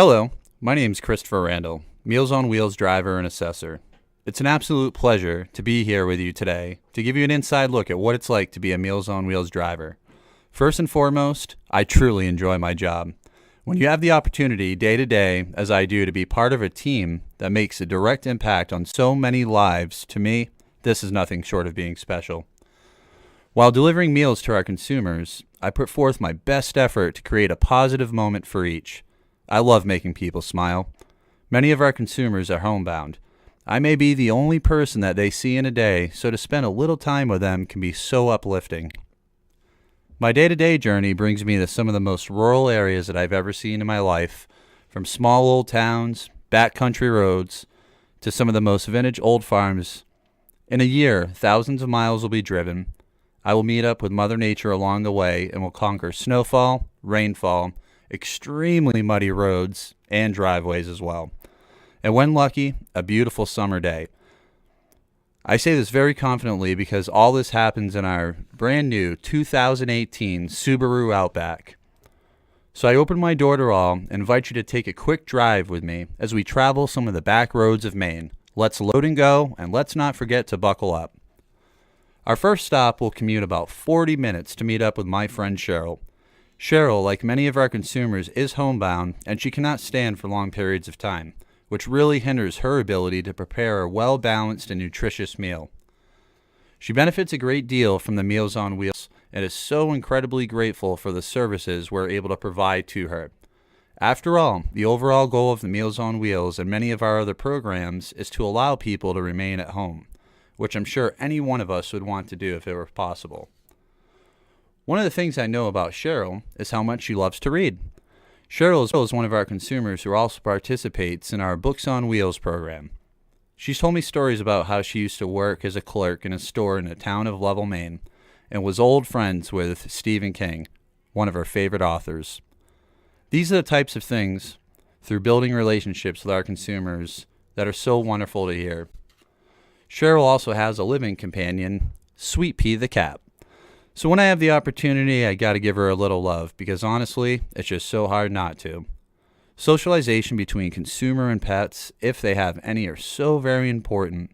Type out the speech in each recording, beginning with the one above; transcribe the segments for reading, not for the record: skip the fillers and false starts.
Hello, my name is Christopher Randall, Meals on Wheels driver and assessor. It's an absolute pleasure to be here with you today to give you an inside look at what it's like to be a Meals on Wheels driver. First and foremost, I truly enjoy my job. When you have the opportunity day to day, as I do, to be part of a team that makes a direct impact on so many lives, to me, this is nothing short of being special. While delivering meals to our consumers, I put forth my best effort to create a positive moment for each. I love making people smile. Many of our consumers are homebound. I may be the only person that they see in a day, so to spend a little time with them can be so uplifting. My day-to-day journey brings me to some of the most rural areas that I've ever seen in my life, from small old towns, backcountry roads, to some of the most vintage old farms. In a year, thousands of miles will be driven. I will meet up with Mother Nature along the way and will conquer snowfall, rainfall, extremely muddy roads, and driveways as well. And when lucky, a beautiful summer day. I say this very confidently because all this happens in our brand new 2018 Subaru Outback. So I open my door to all and invite you to take a quick drive with me as we travel some of the back roads of Maine. Let's load and go, and let's not forget to buckle up. Our first stop will commute about 40 minutes to meet up with my friend Cheryl. Cheryl, like many of our consumers, is homebound, and she cannot stand for long periods of time, which really hinders her ability to prepare a well-balanced and nutritious meal. She benefits a great deal from the Meals on Wheels and is so incredibly grateful for the services we're able to provide to her. After all, the overall goal of the Meals on Wheels and many of our other programs is to allow people to remain at home, which I'm sure any one of us would want to do if it were possible. One of the things I know about Cheryl is how much she loves to read. Cheryl is one of our consumers who also participates in our Books on Wheels program. She's told me stories about how she used to work as a clerk in a store in the town of Lovell, Maine, and was old friends with Stephen King, one of her favorite authors. These are the types of things, through building relationships with our consumers, that are so wonderful to hear. Cheryl also has a living companion, Sweet Pea the cat. So when I have the opportunity, I got to give her a little love because honestly, it's just so hard not to. Socialization between consumer and pets, if they have any, are so very important.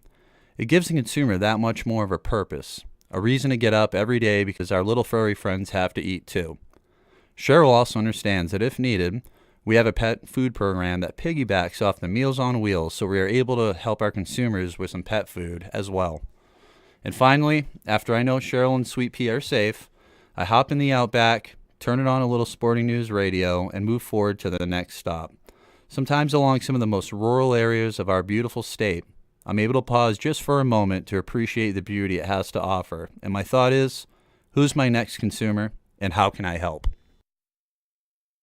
It gives the consumer that much more of a purpose, a reason to get up every day because our little furry friends have to eat too. Cheryl also understands that if needed, we have a pet food program that piggybacks off the Meals on Wheels, so we are able to help our consumers with some pet food as well. And finally, after I know Cheryl and Sweet Pea are safe, I hop in the Outback, turn it on a little Sporting News radio, and move forward to the next stop. Sometimes along some of the most rural areas of our beautiful state, I'm able to pause just for a moment to appreciate the beauty it has to offer. And my thought is, who's my next consumer, and how can I help?